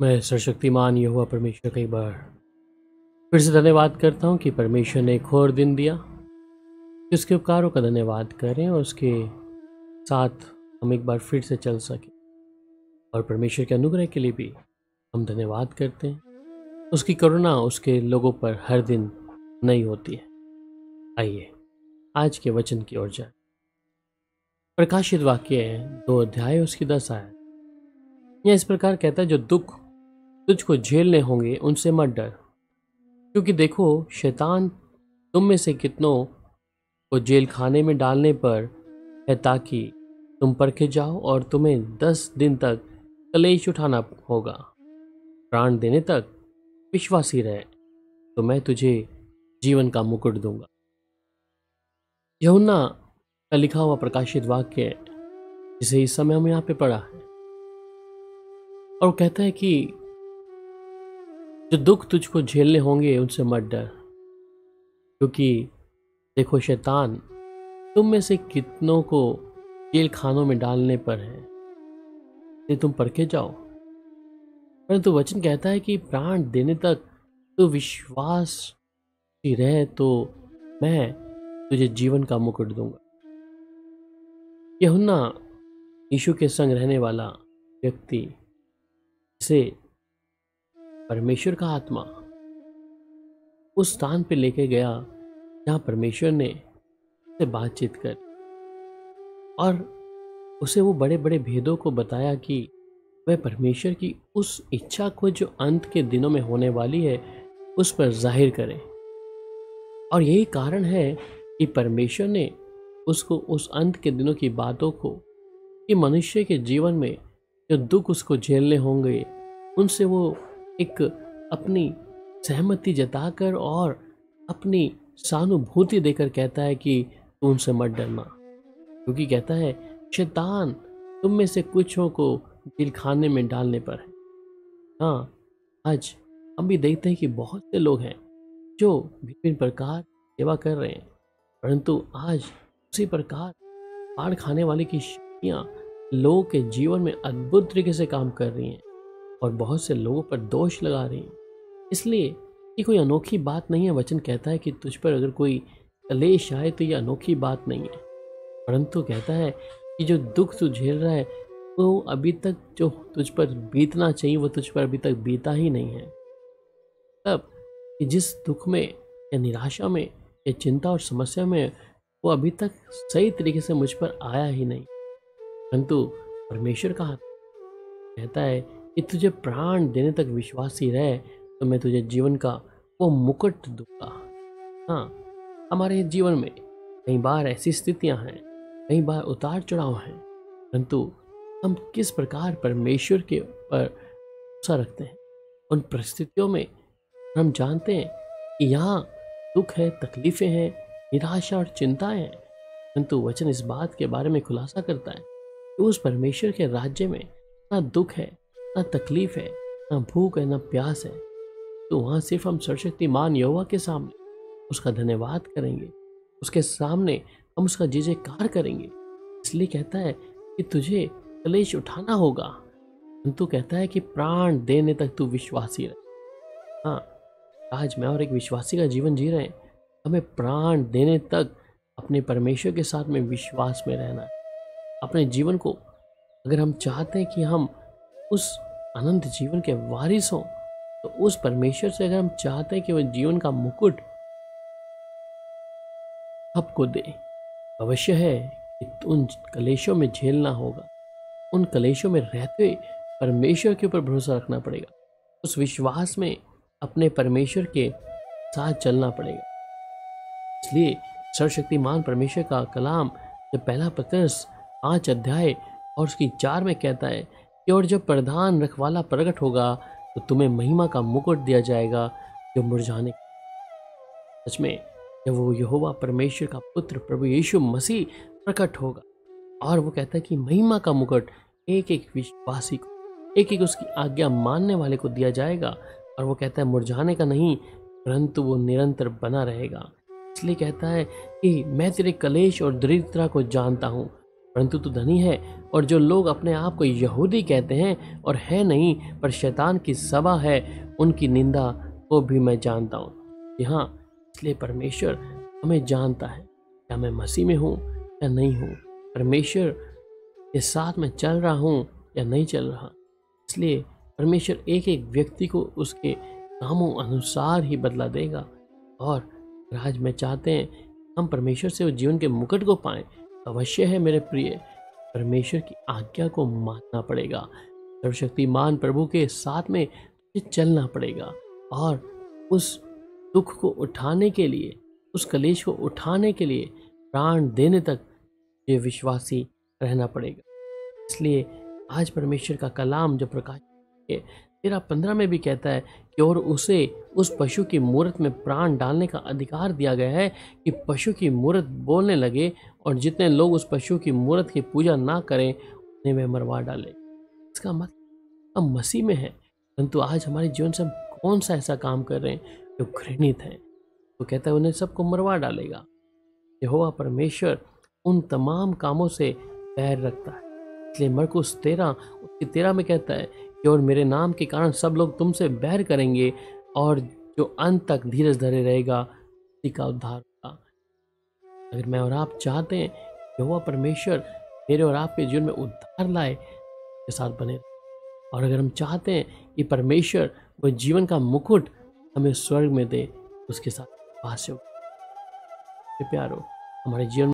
मैं सर्वशक्तिमान यहोवा परमेश्वर का एक बार फिर से धन्यवाद करता हूँ कि परमेश्वर ने एक और दिन दिया कि उसके उपकारों का धन्यवाद करें और उसके साथ हम एक बार फिर से चल सकें। और परमेश्वर के अनुग्रह के लिए भी हम धन्यवाद करते हैं। उसकी करुणा उसके लोगों पर हर दिन नई होती है। आइए आज के वचन की ओर जाए। प्रकाशित वाक्य है 2 अध्याय उसकी 10 आयत। यह इस प्रकार कहता है, जो दुख तुझको झेलने होंगे उनसे मत डर, क्योंकि देखो शैतान तुम में से कितनों को जेल खाने में डालने पर है, ताकि तुम परखे जाओ और तुम्हें 10 दिन तक कलेश उठाना होगा। प्राण देने तक विश्वासी रहे तो मैं तुझे जीवन का मुकुट दूंगा। यूहन्ना का लिखा हुआ प्रकाशित वाक्य है, जिसे इस समय हम यहाँ पे पढ़ा है। और वो कहता है कि जो दुख तुझको झेलने होंगे उनसे मत डर, क्योंकि देखो शैतान तुम में से कितनों को जेल खानों में डालने पर है, ये तुम परखे जाओ। परंतु वचन कहता है कि प्राण देने तक तो विश्वास ही रहे तो मैं तुझे जीवन का मुकुट दूंगा। यूहन्ना यीशु के संग रहने वाला व्यक्ति से परमेश्वर का आत्मा उस स्थान पे लेके गया जहाँ परमेश्वर ने से बातचीत कर और उसे वो बड़े बड़े भेदों को बताया कि वह परमेश्वर की उस इच्छा को जो अंत के दिनों में होने वाली है उस पर जाहिर करे। और यही कारण है कि परमेश्वर ने उसको उस अंत के दिनों की बातों को, कि मनुष्य के जीवन में जो दुख उसको झेलने होंगे उनसे वो एक अपनी सहमति जताकर और अपनी सहानुभूति देकर कहता है कि तू उनसे मत डरना, क्योंकि कहता है शैतान तुम में से कुछों को जेल खाने में डालने पर है। हाँ, आज हम भी देखते हैं कि बहुत से लोग हैं जो विभिन्न प्रकार सेवा कर रहे हैं, परंतु आज उसी प्रकार पाड़ खाने वाले की शक्तियाँ लोगों के जीवन में अद्भुत तरीके से काम कर रही हैं और बहुत से लोगों पर दोष लगा रही हैं। इसलिए ये कोई अनोखी बात नहीं है। वचन कहता है कि तुझ पर अगर कोई कलेश आए तो ये अनोखी बात नहीं है, परंतु कहता है कि जो दुख तू झेल रहा है वो अभी तक जो तुझ पर बीतना चाहिए वो तुझ पर अभी तक बीता ही नहीं है। तब कि जिस दुख में या निराशा में या चिंता और समस्या में वो अभी तक सही तरीके से मुझ पर आया ही नहीं, परंतु परमेश्वर का हाथ कहता है कि तुझे प्राण देने तक विश्वासी रहे तो मैं तुझे जीवन का वो मुकुट दूंगा। हाँ, हमारे जीवन में कई बार ऐसी स्थितियां हैं, कई बार उतार चढ़ाव हैं, परंतु हम किस प्रकार परमेश्वर के ऊपर भरोसा रखते हैं उन परिस्थितियों में। हम जानते हैं कि यहाँ दुख है, तकलीफें हैं, निराशा और चिंताएं हैं, परंतु वचन इस बात के बारे में खुलासा करता है कि उस परमेश्वर के राज्य में ना दुख है, ना तकलीफ है, ना भूख है, ना प्यास है। तो वहाँ सिर्फ हम सर्वशक्तिमान यहोवा के सामने उसका धन्यवाद करेंगे, उसके सामने हम उसका जय जयकार करेंगे। इसलिए कहता है कि तुझे कलेश उठाना होगा, परंतु कहता है कि प्राण देने तक तू विश्वासी रहे। हाँ, आज मैं और एक विश्वासी का जीवन जी रहे हैं। हमें प्राण देने तक अपने परमेश्वर के साथ में विश्वास में रहना है। अपने जीवन को अगर हम चाहते हैं कि हम उस अनंत जीवन के वारिस हों, तो उस परमेश्वर से अगर हम चाहते हैं कि वह जीवन का मुकुट आपको दे, अवश्य है कि उन कलेशों में झेलना होगा। उन कलेशों में रहते हुए परमेश्वर के ऊपर भरोसा रखना पड़ेगा। उस विश्वास में अपने परमेश्वर के साथ चलना पड़ेगा। इसलिए सर्वशक्तिमान परमेश्वर का कलाम जब पहला पत्रस 5 अध्याय और उसकी 4 में कहता है कि और जब प्रधान रखवाला प्रकट होगा तो तुम्हें महिमा का मुकुट दिया जाएगा जो मुरझाने। सच में जब वो यहोवा परमेश्वर का पुत्र प्रभु यीशु मसीह प्रकट होगा और वो कहता है कि महिमा का मुकुट एक एक विश्वासी को, एक एक उसकी आज्ञा मानने वाले को दिया जाएगा। और वो कहता है मुरझाने का नहीं, परंतु वो निरंतर बना रहेगा। इसलिए कहता है कि मैं तेरे कलेश और दरिद्रता को जानता हूँ, परंतु तू धनी है। और जो लोग अपने आप को यहूदी कहते हैं और है नहीं पर शैतान की सभा है, उनकी निंदा को भी मैं जानता हूँ। यहाँ इसलिए परमेश्वर हमें जानता है, क्या मैं मसीह में हूँ या नहीं हूँ, परमेश्वर के साथ मैं चल रहा हूँ या नहीं चल रहा। इसलिए परमेश्वर एक एक व्यक्ति को उसके कामों अनुसार ही बदला देगा। और आज मैं चाहते हैं हम परमेश्वर से उस जीवन के मुकुट को पाएं, अवश्य है मेरे प्रिय, परमेश्वर की आज्ञा को मानना पड़ेगा। सर्वशक्तिमान प्रभु के साथ में चलना पड़ेगा और उस दुख को उठाने के लिए, उस कलेश को उठाने के लिए प्राण देने तक ये विश्वासी रहना पड़ेगा। इसलिए आज परमेश्वर का कलाम जो प्रकाश 13:15 में भी कहता है कि और उसे उस पशु की मूरत में प्राण डालने का अधिकार दिया गया है कि पशु की मूरत बोलने लगे और जितने लोग उस पशु की मूरत की पूजा ना करें उन्हें वह मरवा डाले। इसका मतलब हम मसीह में हैं, परंतु आज हमारे जीवन से हम कौन सा ऐसा काम कर रहे हैं जो घृणित है, तो कहता है उन्हें सबको मरवा डालेगा। यहोवा परमेश्वर उन तमाम कामों से बैर रखता है। इसलिए मरकुस 13 में कहता है कि और मेरे नाम के कारण सब लोग तुमसे बैर करेंगे और जो अंत तक धीरज धरे रहेगा उसी का उद्धार होगा। अगर मैं और आप चाहते हैं यहोवा परमेश्वर मेरे और आपके जीवन में उद्धार लाए, के साथ बने रहें। और अगर हम चाहते हैं कि परमेश्वर वो जीवन का मुकुट हमें स्वर्ग में दे, उसके साथ वास हो। प्यारो, हमारे जीवन